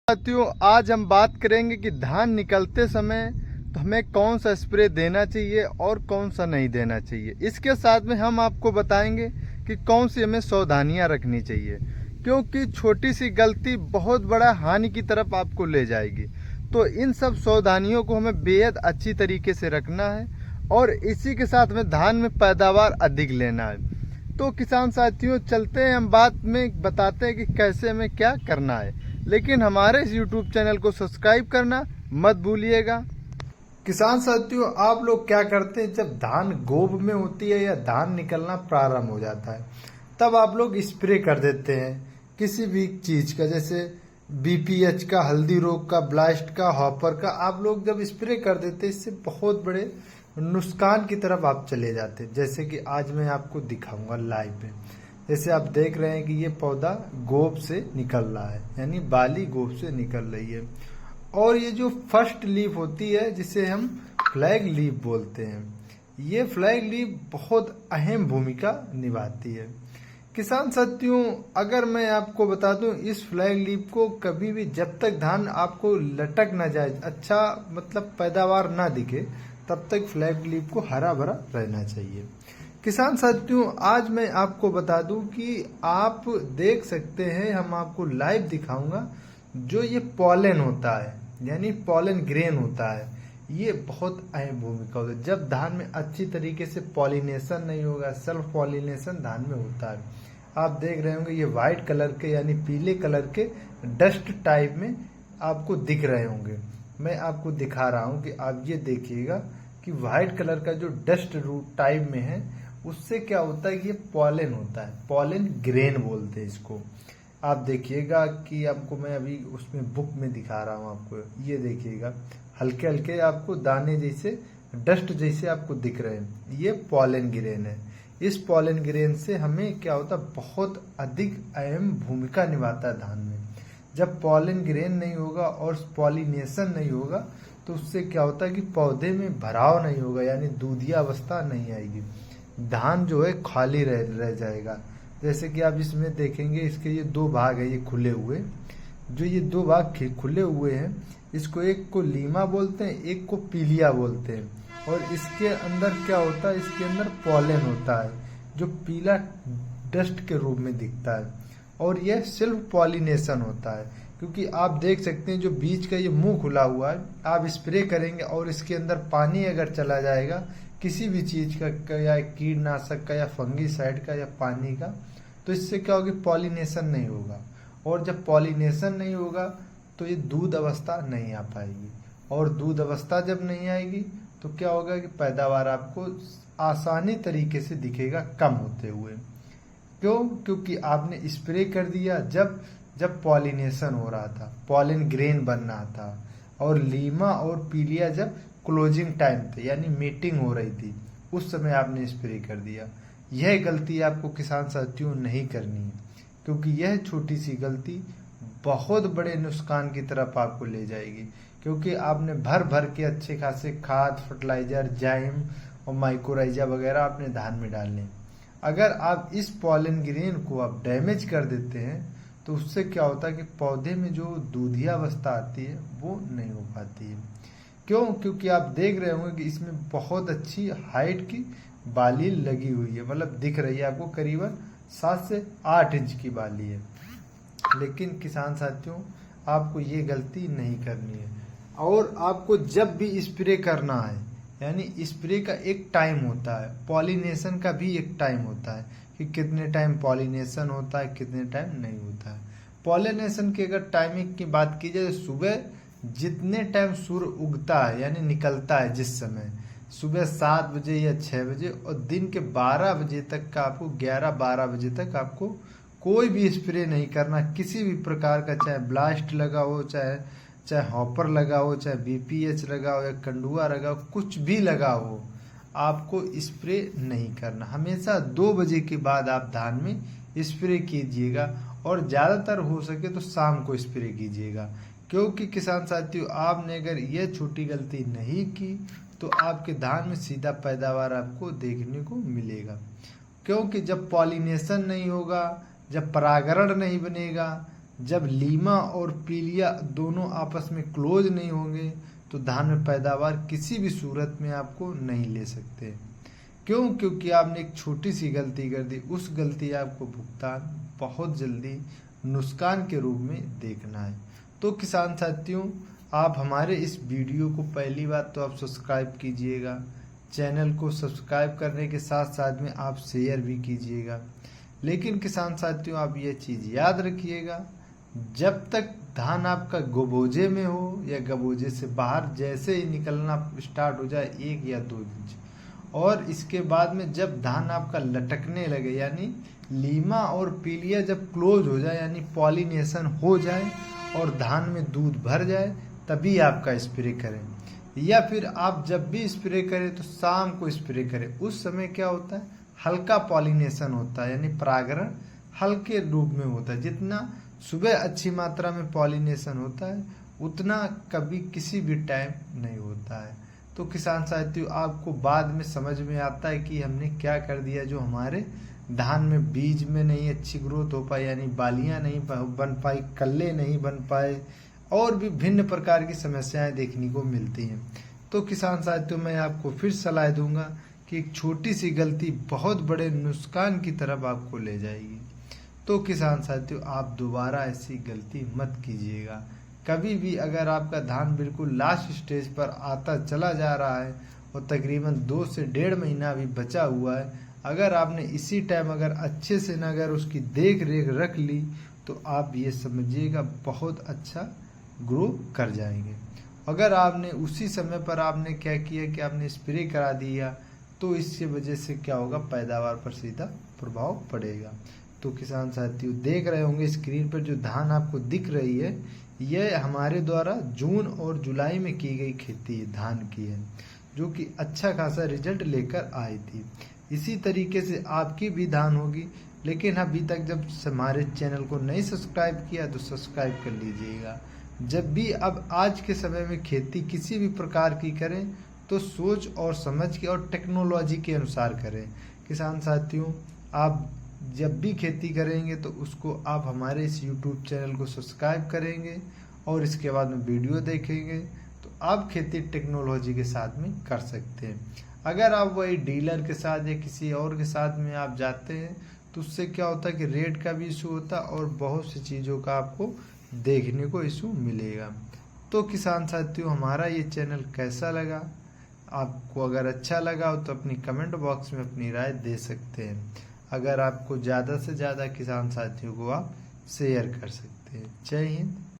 साथियों, आज हम बात करेंगे कि धान निकलते समय तो हमें कौन सा स्प्रे देना चाहिए और कौन सा नहीं देना चाहिए। इसके साथ में हम आपको बताएंगे कि कौन सी हमें सावधानियां रखनी चाहिए, क्योंकि छोटी सी गलती बहुत बड़ा हानि की तरफ आपको ले जाएगी। तो इन सब सावधानियों को हमें बेहद अच्छी तरीके से रखना है और इसी के साथ में धान में पैदावार अधिक लेना है। तो किसान साथियों, चलते हैं हम बात में बताते हैं कि कैसे हमें क्या करना है, लेकिन हमारे इस YouTube चैनल को सब्सक्राइब करना मत भूलिएगा। किसान साथियों, आप लोग क्या करते हैं, जब धान गोब में होती है या धान निकलना प्रारंभ हो जाता है तब आप लोग स्प्रे कर देते हैं किसी भी चीज़ का, जैसे BPH का, हल्दी रोग का, ब्लास्ट का, हॉपर का। आप लोग जब स्प्रे कर देते हैं इससे बहुत बड़े नुकसान की तरफ आप चले जाते हैं। जैसे कि आज मैं आपको दिखाऊंगा लाइव में। जैसे आप देख रहे हैं कि ये पौधा गोब से निकल रहा है, यानी बाली गोब से निकल रही है। और ये जो फर्स्ट लीफ होती है जिसे हम फ्लैग लीफ बोलते हैं, ये फ्लैग लीफ बहुत अहम भूमिका निभाती है। किसान साथियों, अगर मैं आपको बता दूं, इस फ्लैग लीफ को कभी भी, जब तक धान आपको लटक ना जाए, अच्छा मतलब पैदावार ना दिखे, तब तक फ्लैग लीफ को हरा भरा रहना चाहिए। किसान साथियों, आज मैं आपको बता दूं कि आप देख सकते हैं, हम आपको लाइव दिखाऊंगा, जो ये पॉलन होता है यानी पॉलन ग्रेन होता है, ये बहुत अहम भूमिका होती है। जब धान में अच्छी तरीके से पॉलिनेशन नहीं होगा, सेल्फ पॉलिनेशन धान में होता है। आप देख रहे होंगे ये व्हाइट कलर के यानी पीले कलर के डस्ट टाइप में आपको दिख रहे होंगे। मैं आपको दिखा रहा हूं कि आप ये देखिएगा कि व्हाइट कलर का जो डस्ट रूट टाइप में है, उससे क्या होता है कि ये पॉलन होता है, पॉलन ग्रेन बोलते हैं इसको। आप देखिएगा कि आपको मैं अभी उसमें बुक में दिखा रहा हूँ आपको, ये देखिएगा हल्के हल्के आपको दाने जैसे, डस्ट जैसे आपको दिख रहे हैं, ये पॉलन ग्रेन है। इस पॉलन ग्रेन से हमें क्या होता है, बहुत अधिक अहम भूमिका निभाता है धान में। जब पॉलन ग्रेन नहीं होगा और पॉलिनेशन नहीं होगा तो उससे क्या होता है कि पौधे में भराव नहीं होगा, यानी दूधिया अवस्था नहीं आएगी, धान जो है खाली रह जाएगा। जैसे कि आप इसमें देखेंगे, इसके ये दो भाग है, ये खुले हुए, जो ये दो भाग खुले हुए हैं, इसको एक को लीमा बोलते हैं, एक को पीलिया बोलते हैं। और इसके अंदर क्या होता है, इसके अंदर पॉलन होता है जो पीला डस्ट के रूप में दिखता है, और यह सेल्फ पॉलिनेशन होता है। क्योंकि आप देख सकते हैं जो बीज का ये मुंह खुला हुआ है, आप स्प्रे करेंगे और इसके अंदर पानी अगर चला जाएगा किसी भी चीज का, या कीटनाशक का, या फंगीसाइड का, या पानी का, तो इससे क्या होगा, पॉलिनेशन नहीं होगा। और जब पॉलिनेशन नहीं होगा तो ये दूध अवस्था नहीं आ पाएगी, और दूध अवस्था जब नहीं आएगी तो क्या होगा कि पैदावार आपको आसानी तरीके से दिखेगा कम होते हुए। क्यों? क्योंकि आपने स्प्रे कर दिया जब पॉलिनेशन हो रहा था, पॉलन ग्रेन बन रहा था, और लीमा और पीलिया जब क्लोजिंग टाइम पे यानी मीटिंग हो रही थी, उस समय आपने स्प्रे कर दिया। यह गलती आपको किसान साथियों नहीं करनी है, क्योंकि यह छोटी सी गलती बहुत बड़े नुकसान की तरफ आपको ले जाएगी। क्योंकि आपने भर भर के अच्छे खासे खाद, फर्टिलाइजर, जाइम और माइक्रोराइजा वगैरह आपने धान में डालने, अगर आप इस पॉलन ग्रेन को आप डैमेज कर देते हैं तो उससे क्या होता है कि पौधे में जो दूधिया अवस्था आती है वो नहीं हो पाती है। क्यों? क्योंकि आप देख रहे होंगे कि इसमें बहुत अच्छी हाइट की बाली लगी हुई है, मतलब दिख रही है आपको, करीबन 7 से 8 इंच की बाली है। लेकिन किसान साथियों, आपको ये गलती नहीं करनी है। और आपको जब भी स्प्रे करना है, यानी स्प्रे का एक टाइम होता है, पॉलिनेशन का भी एक टाइम होता है कि कितने टाइम पॉलिनेशन होता है, कितने टाइम नहीं होता है। पॉलिनेशन की अगर टाइमिंग की बात की जाए, सुबह जितने टाइम सूर्य उगता है यानी निकलता है, जिस समय सुबह 7 बजे या 6 बजे, और दिन के 12 बजे तक का आपको, 11-12 बजे तक आपको कोई भी स्प्रे नहीं करना, किसी भी प्रकार का, चाहे ब्लास्ट लगा हो, चाहे हॉपर लगा हो, चाहे BPH लगा हो, या कंडुआ लगा हो, कुछ भी लगा हो, आपको स्प्रे नहीं करना। हमेशा 2 बजे के बाद आप धान में स्प्रे कीजिएगा, और ज़्यादातर हो सके तो शाम को स्प्रे कीजिएगा। क्योंकि किसान साथियों, आपने अगर ये छोटी गलती नहीं की तो आपके धान में सीधा पैदावार आपको देखने को मिलेगा। क्योंकि जब पॉलिनेशन नहीं होगा, जब परागण नहीं बनेगा, जब लीमा और पीलिया दोनों आपस में क्लोज नहीं होंगे तो धान में पैदावार किसी भी सूरत में आपको नहीं ले सकते। क्यों? क्योंकि आपने एक छोटी सी गलती कर दी, उस गलती आपको भुगतान बहुत जल्दी नुकसान के रूप में देखना है। तो किसान साथियों, आप हमारे इस वीडियो को पहली बात तो आप सब्सक्राइब कीजिएगा, चैनल को सब्सक्राइब करने के साथ साथ में आप शेयर भी कीजिएगा। लेकिन किसान साथियों, आप ये चीज़ याद रखिएगा, जब तक धान आपका गबोजे में हो या गबोजे से बाहर जैसे ही निकलना स्टार्ट हो जाए 1 या 2 इंच, और इसके बाद में जब धान आपका लटकने लगे यानी लीमा और पीलिया जब क्लोज हो जाए यानी पॉलिनेशन हो जाए और धान में दूध भर जाए, तभी आपका स्प्रे करें। या फिर आप जब भी स्प्रे करें तो शाम को स्प्रे करें। उस समय क्या होता है, हल्का पॉलिनेशन होता है यानी परागण हल्के रूप में होता है। जितना सुबह अच्छी मात्रा में पॉलिनेशन होता है उतना कभी किसी भी टाइम नहीं होता है। तो किसान साथियों, आपको बाद में समझ में आता है कि हमने क्या कर दिया, जो हमारे धान में बीज में नहीं अच्छी ग्रोथ हो पाई यानी बालियां नहीं बन पाई, कल्ले नहीं बन पाए, और भी भिन्न प्रकार की समस्याएं देखने को मिलती हैं। तो किसान साथियों, मैं आपको फिर सलाह दूंगा कि एक छोटी सी गलती बहुत बड़े नुकसान की तरफ आपको ले जाएगी। तो किसान साथियों, आप दोबारा ऐसी गलती मत कीजिएगा कभी भी। अगर आपका धान बिल्कुल लास्ट स्टेज पर आता चला जा रहा है और तकरीबन 2 से 1.5 महीना अभी बचा हुआ है, अगर आपने इसी टाइम अगर अच्छे से न अगर उसकी देख रेख रख ली तो आप ये समझिएगा बहुत अच्छा ग्रो कर जाएंगे। अगर आपने उसी समय पर आपने क्या किया कि आपने स्प्रे करा दिया तो इसकी वजह से क्या होगा, पैदावार पर सीधा प्रभाव पड़ेगा। तो किसान साथियों, देख रहे होंगे स्क्रीन पर जो धान आपको दिख रही है, यह हमारे द्वारा जून और जुलाई में की गई खेती धान की है, जो कि अच्छा खासा रिजल्ट लेकर आई थी। इसी तरीके से आपकी भी धान होगी, लेकिन अभी तक जब हमारे चैनल को नहीं सब्सक्राइब किया तो सब्सक्राइब कर लीजिएगा। जब भी अब आज के समय में खेती किसी भी प्रकार की करें तो सोच और समझ के और टेक्नोलॉजी के अनुसार करें। किसान साथियों, आप जब भी खेती करेंगे तो उसको आप हमारे इस YouTube चैनल को सब्सक्राइब करेंगे और इसके बाद में वीडियो देखेंगे तो आप खेती टेक्नोलॉजी के साथ में कर सकते हैं। अगर आप वही डीलर के साथ या किसी और के साथ में आप जाते हैं तो उससे क्या होता है कि रेट का भी इशू होता है और बहुत सी चीज़ों का आपको देखने को इशू मिलेगा। तो किसान साथियों, हमारा ये चैनल कैसा लगा, आपको अगर अच्छा लगा हो तो अपनी कमेंट बॉक्स में अपनी राय दे सकते हैं। अगर आपको ज़्यादा से ज़्यादा किसान साथियों को आप शेयर कर सकते हैं। जय हिंद।